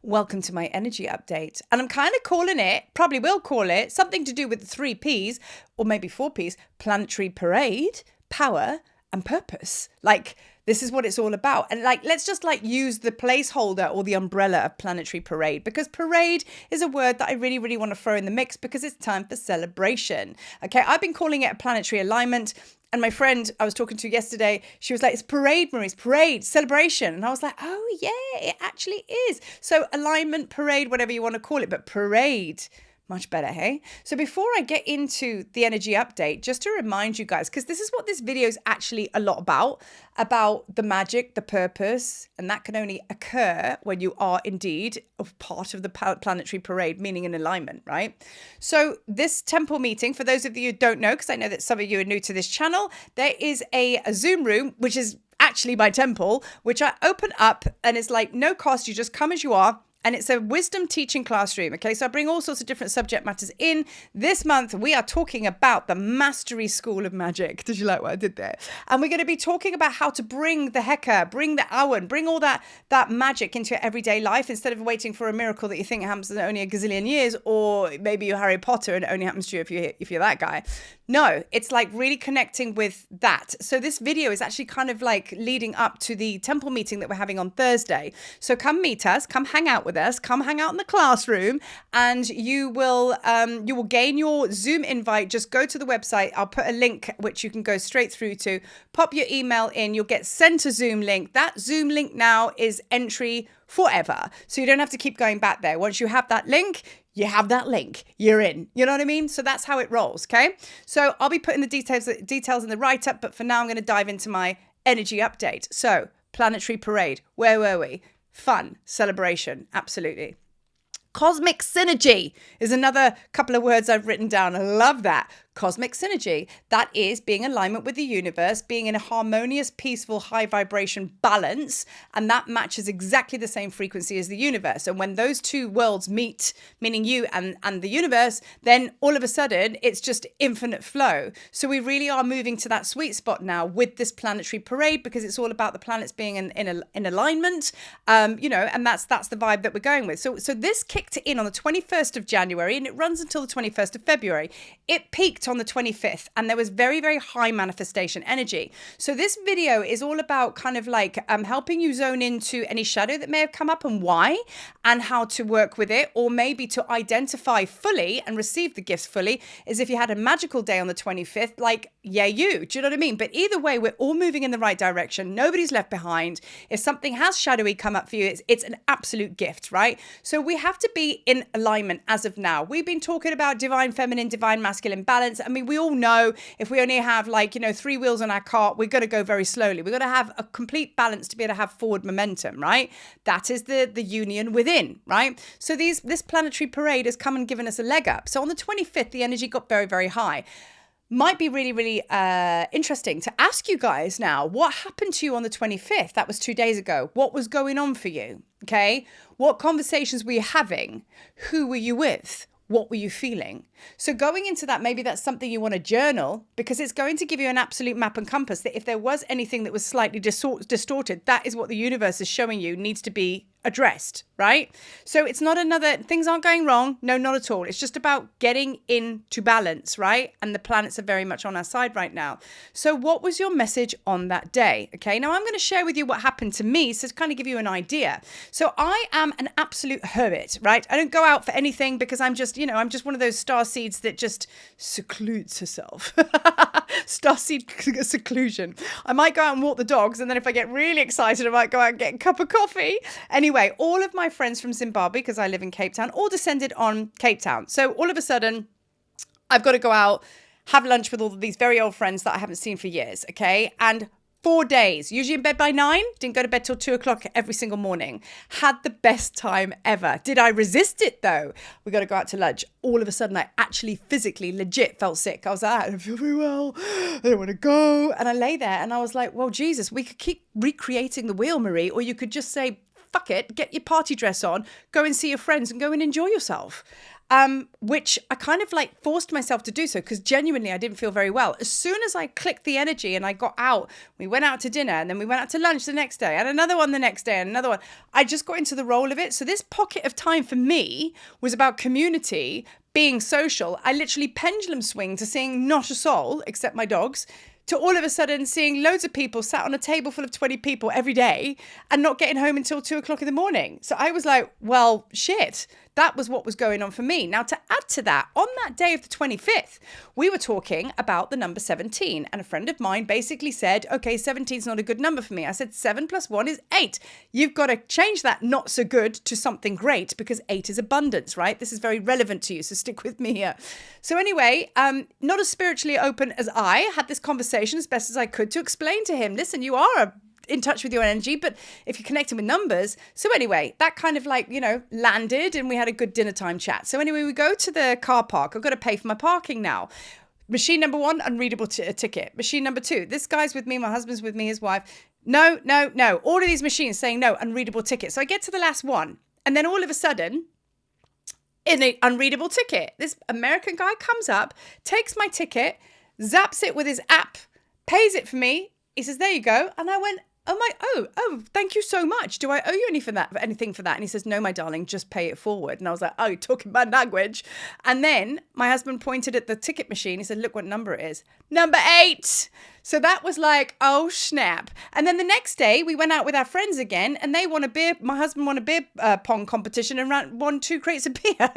Welcome to my energy update. And I'm kind of calling it, probably will call it, something to do with the 3 Ps, or maybe 4 Ps, Planetary Parade, Power, and Purpose. Like, this is what it's all about. And let's just use the placeholder or the umbrella of Planetary Parade, because parade is a word that I really, really want to throw in the mix because it's time for celebration. Okay, I've been calling it a planetary alignment. And my friend I was talking to yesterday, she was like, it's parade, Marie, it's parade, celebration. And I was like, oh yeah, it actually is. So alignment, parade, whatever you want to call it, but parade. Much better, hey? So before I get into the energy update, just to remind you guys, because this is what this video is actually a lot about the magic, the purpose, and that can only occur when you are indeed a part of the planetary parade, meaning in alignment, right? So this temple meeting, for those of you who don't know, because I know that some of you are new to this channel, there is a Zoom room, which is actually my temple, which I open up and it's like no cost. You just come as you are. And it's a wisdom teaching classroom. Okay, so I bring all sorts of different subject matters in. This month, we are talking about the Mastery School of Magic. Did you like what I did there? And we're going to be talking about how to bring the Heka, bring the Awan, bring all that magic into your everyday life instead of waiting for a miracle that you think happens in only a gazillion years, or maybe you're Harry Potter and it only happens to you if you're that guy. No, it's like really connecting with that. So this video is actually kind of like leading up to the temple meeting that we're having on Thursday. So come meet us, come hang out with us, come hang out in the classroom, and you will gain your Zoom invite. Just go to the website. I'll put a link which you can go straight through to. Pop your email in. You'll get sent a Zoom link. That Zoom link now is entry forever. So you don't have to keep going back there. Once you have that link, you have that link, you're in. You know what I mean? So that's how it rolls, okay? So I'll be putting the details in the write-up, but for now I'm going to dive into my energy update. So Planetary Parade, where were we? Fun, celebration, absolutely. Cosmic synergy is another couple of words I've written down. I love that. Cosmic synergy. That is being in alignment with the universe, being in a harmonious, peaceful, high vibration balance. And that matches exactly the same frequency as the universe. And when those two worlds meet, meaning you and the universe, then all of a sudden it's just infinite flow. So we really are moving to that sweet spot now with this planetary parade, because it's all about the planets being in alignment, and that's the vibe that we're going with. So this kicked in on the 21st of January and it runs until the 21st of February. It peaked on the 25th and there was very, very high manifestation energy. So this video is all about kind of like helping you zone into any shadow that may have come up and why, and how to work with it, or maybe to identify fully and receive the gifts fully, as if you had a magical day on the 25th, like, yeah, you, do you know what I mean? But either way, we're all moving in the right direction. Nobody's left behind. If something has shadowy come up for you, it's an absolute gift, right? So we have to be in alignment as of now. We've been talking about divine feminine, divine masculine balance. I mean, we all know if we only have 3 wheels on our cart, we're going to go very slowly. We've got to have a complete balance to be able to have forward momentum, right? That is the union within, right? So this planetary parade has come and given us a leg up. So on the 25th, the energy got very, very high. Might be really, really interesting to ask you guys now, what happened to you on the 25th? That was 2 days ago. What was going on for you? Okay. What conversations were you having? Who were you with? What were you feeling? So going into that, maybe that's something you want to journal, because it's going to give you an absolute map and compass that if there was anything that was slightly distorted, that is what the universe is showing you needs to be addressed, right? So it's not things aren't going wrong. No, not at all. It's just about getting into balance, right? And the planets are very much on our side right now. So what was your message on that day? Okay, now I'm going to share with you what happened to me, so to kind of give you an idea. So I am an absolute hermit, right? I don't go out for anything because I'm just one of those star seeds that just secludes herself. Starseed seclusion. I might go out and walk the dogs, and then if I get really excited, I might go out and get a cup of coffee. Anyway, all of my friends from Zimbabwe, because I live in Cape Town, all descended on Cape Town. So all of a sudden, I've got to go out, have lunch with all of these very old friends that I haven't seen for years, okay? And 4 days, usually in bed by 9, didn't go to bed till 2 o'clock every single morning. Had the best time ever. Did I resist it though? We got to go out to lunch. All of a sudden, I actually physically legit felt sick. I was like, I don't feel very well. I don't want to go. And I lay there and I was like, well, Jesus, we could keep recreating the wheel, Marie, or you could just say, fuck it, get your party dress on, go and see your friends and go and enjoy yourself. which I kind of like forced myself to do so because genuinely I didn't feel very well. As soon as I clicked the energy and I got out, we went out to dinner and then we went out to lunch the next day and another one the next day and another one. I just got into the role of it. So this pocket of time for me was about community, being social. I literally pendulum swing to seeing not a soul except my dogs, to all of a sudden seeing loads of people sat on a table full of 20 people every day and not getting home until 2 o'clock in the morning. So I was like, well, shit, that was what was going on for me. Now, to add to that, on that day of the 25th, we were talking about the number 17. And a friend of mine basically said, okay, 17 is not a good number for me. I said, 7 plus 1 is 8. You've got to change that not so good to something great because 8 is abundance, right? This is very relevant to you. So stick with me here. So anyway, not as spiritually open as I had this conversation as best as I could to explain to him, listen, you are in touch with your energy, but if you're connecting with numbers. So anyway, that kind of like, landed and we had a good dinner time chat. So anyway, we go to the car park. I've got to pay for my parking now. Machine number 1, unreadable ticket. Machine number 2, this guy's with me, my husband's with me, his wife. No. All of these machines saying no, unreadable ticket. So I get to the last one and then all of a sudden, in an unreadable ticket, this American guy comes up, takes my ticket, zaps it with his app, pays it for me. He says, there you go. And I went, oh, thank you so much. Do I owe you anything for that? And he says, no, my darling, just pay it forward. And I was like, oh, you're talking my language. And then my husband pointed at the ticket machine. He said, look what number it is. Number 8. So that was like, oh, snap. And then the next day we went out with our friends again and they won my husband won a beer pong competition and won 2 crates of beer.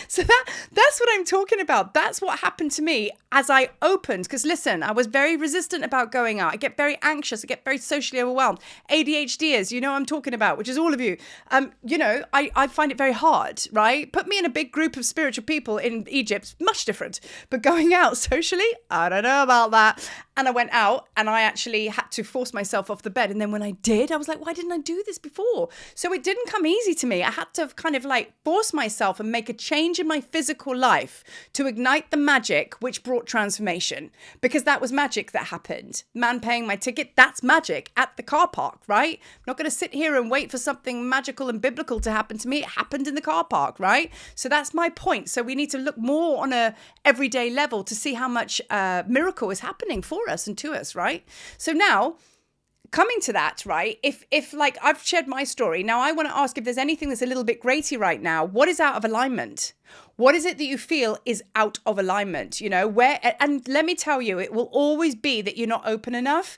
So that's what I'm talking about. That's what happened to me as I opened. Because listen, I was very resistant about going out. I get very anxious. I get very socially overwhelmed. ADHDers, you know what I'm talking about, which is all of you. I find it very hard, right? Put me in a big group of spiritual people in Egypt, much different. But going out socially, I don't know about that. And I went out and I actually had to force myself off the bed. And then when I did, I was like, why didn't I do this before? So it didn't come easy to me. I had to kind of like force myself and make a change in my physical life to ignite the magic, which brought transformation, because that was magic that happened. Man paying my ticket, that's magic at the car park, right? I'm not going to sit here and wait for something magical and biblical to happen to me. It happened in the car park, right? So that's my point. So we need to look more on a everyday level to see how much miracle is happening for us and to us, right? So now, coming to that, right? If like I've shared my story, now I want to ask if there's anything that's a little bit graty right now. What is out of alignment? What is it that you feel is out of alignment? And let me tell you, it will always be that you're not open enough.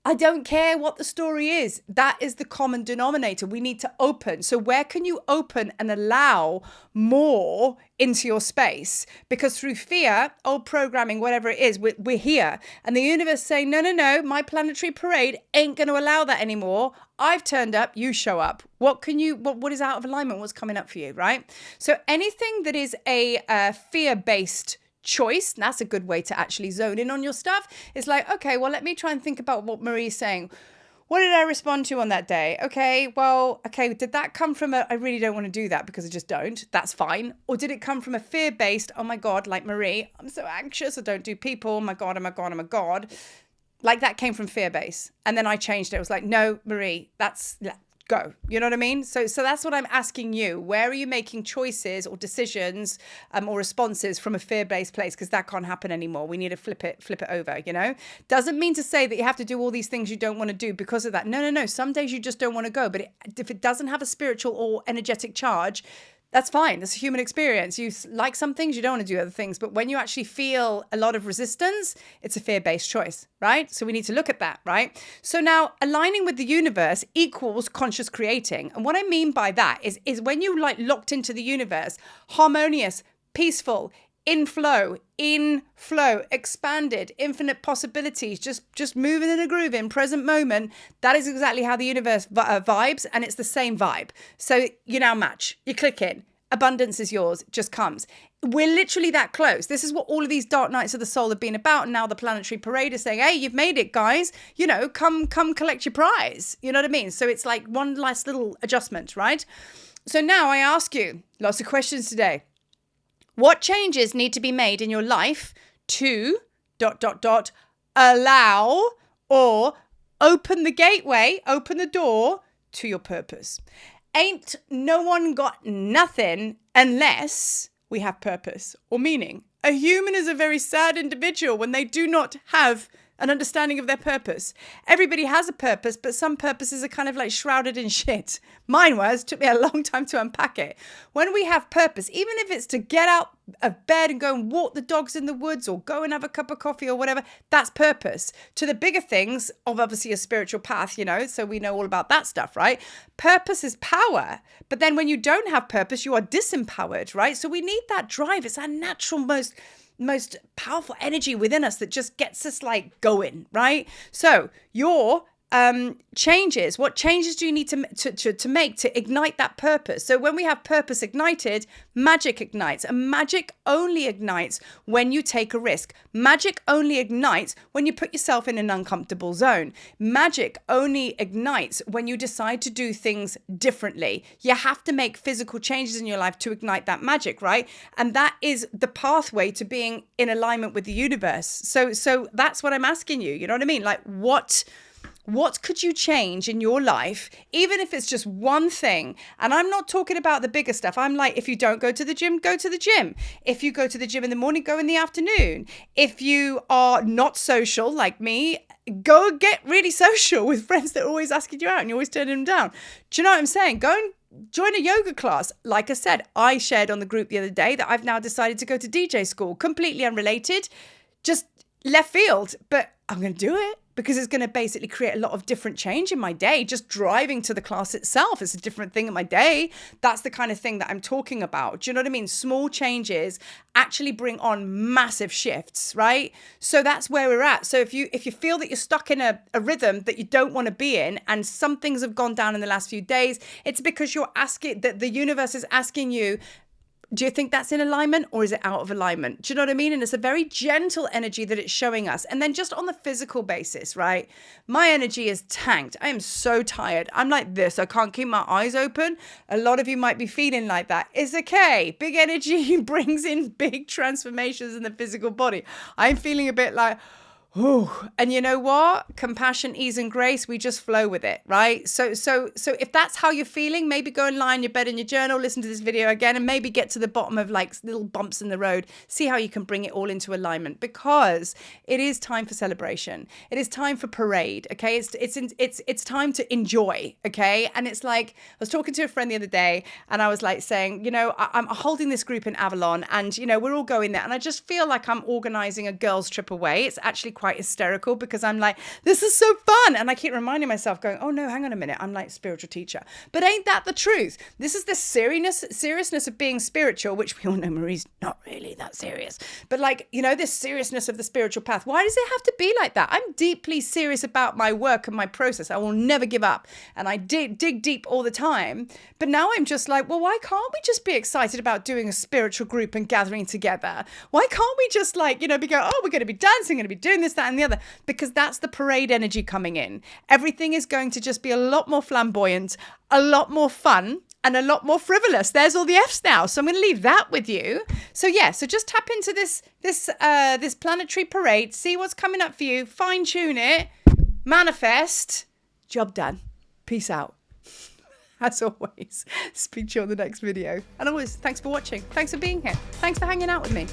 I don't care what the story is. That is the common denominator. We need to open. So where can you open and allow more into your space? Because through fear, old programming, whatever it is, we're here. And the universe saying, no, my planetary parade ain't going to allow that anymore. I've turned up, you show up. What is out of alignment? What's coming up for you, right? So anything that is a fear-based choice, and that's a good way to actually zone in on your stuff. It's like, okay, well, let me try and think about what Marie's saying. What did I respond to on that day? Okay, did that come from I really don't want to do that because I just don't. That's fine. Or did it come from a fear-based, oh my God, like Marie, I'm so anxious, I don't do people, oh my God. Like that came from fear-based. And then I changed it. I was like, no, Marie, go. You know what I mean? So that's what I'm asking you. Where are you making choices or decisions or responses from a fear-based place? Because that can't happen anymore. We need to flip it over, Doesn't mean to say that you have to do all these things you don't want to do because of that. No. Some days you just don't want to go. But if it doesn't have a spiritual or energetic charge, that's fine. That's a human experience. You like some things, you don't want to do other things. But when you actually feel a lot of resistance, it's a fear-based choice, right? So we need to look at that, right? So now aligning with the universe equals conscious creating. And what I mean by that is when you like locked into the universe, harmonious, peaceful, in flow, expanded, infinite possibilities, just moving in a groove in present moment. That is exactly how the universe vibes, and it's the same vibe. So you now match, you click in, abundance is yours, it just comes. We're literally that close. This is what all of these dark nights of the soul have been about. And now the Planetary Parade is saying, hey, you've made it, guys. Come collect your prize. You know what I mean? So it's like one last little adjustment, right? So now I ask you lots of questions today. What changes need to be made in your life to ... allow or open the gateway, open the door to your purpose? ain't no one got nothing unless we have purpose or meaning. A human is a very sad individual when they do not have an understanding of their purpose. Everybody has a purpose, but some purposes are kind of like shrouded in shit. Mine was, took me a long time to unpack it. When we have purpose, even if it's to get out of bed and go and walk the dogs in the woods or go and have a cup of coffee or whatever, that's purpose. To the bigger things of obviously a spiritual path, so we know all about that stuff, right? Purpose is power. But then when you don't have purpose, you are disempowered, right? So we need that drive. It's our natural most powerful energy within us that just gets us like going, right? So your changes, what changes do you need to make to ignite that purpose? So when we have purpose ignited, magic ignites, and magic only ignites when you take a risk. Magic only ignites when you put yourself in an uncomfortable zone. Magic only ignites when you decide to do things differently. You have to make physical changes in your life to ignite that magic, right? And that is the pathway to being in alignment with the universe. So that's what I'm asking you. You know what I mean? Like what could you change in your life, even if it's just one thing? And I'm not talking about the bigger stuff. I'm like, if you don't go to the gym, go to the gym. If you go to the gym in the morning, go in the afternoon. If you are not social like me, go get really social with friends that are always asking you out and you're always turning them down. Do you know what I'm saying? Go and join a yoga class. Like I said, I shared on the group the other day that I've now decided to go to DJ school. Completely unrelated, just left field, but I'm going to do it. Because it's going to basically create a lot of different change in my day. Just driving to the class itself is a different thing in my day. That's the kind of thing that I'm talking about. Do you know what I mean? Small changes actually bring on massive shifts, right? So that's where we're at. So if you feel that you're stuck in a rhythm that you don't want to be in, and some things have gone down in the last few days, it's because you're asking, that the universe is asking you, do you think that's in alignment or is it out of alignment? Do you know what I mean? And it's a very gentle energy that it's showing us. And then just on the physical basis, right? My energy is tanked. I am so tired. I'm like this. I can't keep my eyes open. A lot of you might be feeling like that. It's okay. Big energy brings in big transformations in the physical body. I'm feeling a bit like, oh, and you know what? Compassion, ease, and grace, we just flow with it, right? So if that's how you're feeling, maybe go and lie in your bed in your journal, listen to this video again, and maybe get to the bottom of like little bumps in the road. See how you can bring it all into alignment, because it is time for celebration. It is time for parade, okay? It's time to enjoy, okay? And it's like, I was talking to a friend the other day, and I was like saying, I'm holding this group in Avalon, and we're all going there, and I just feel like I'm organizing a girls' trip away. It's actually quite hysterical because I'm like, this is so fun. And I keep reminding myself going, oh no, hang on a minute. I'm like spiritual teacher. But ain't that the truth? This is the seriousness of being spiritual, which we all know Marie's not really that serious. But like, this seriousness of the spiritual path. Why does it have to be like that? I'm deeply serious about my work and my process. I will never give up. And I dig deep all the time. But now I'm just like, well, why can't we just be excited about doing a spiritual group and gathering together? Why can't we just like, be go, oh, we're going to be dancing, going to be doing this, that, and the other, because that's the parade energy coming in. Everything is going to just be a lot more flamboyant, a lot more fun, and a lot more frivolous. There's all the F's now. So I'm going to leave that with you. So yeah, so just tap into this planetary parade, see what's coming up for you, fine tune it, manifest, job done. Peace out. As always, speak to you on the next video. And always, thanks for watching. Thanks for being here. Thanks for hanging out with me.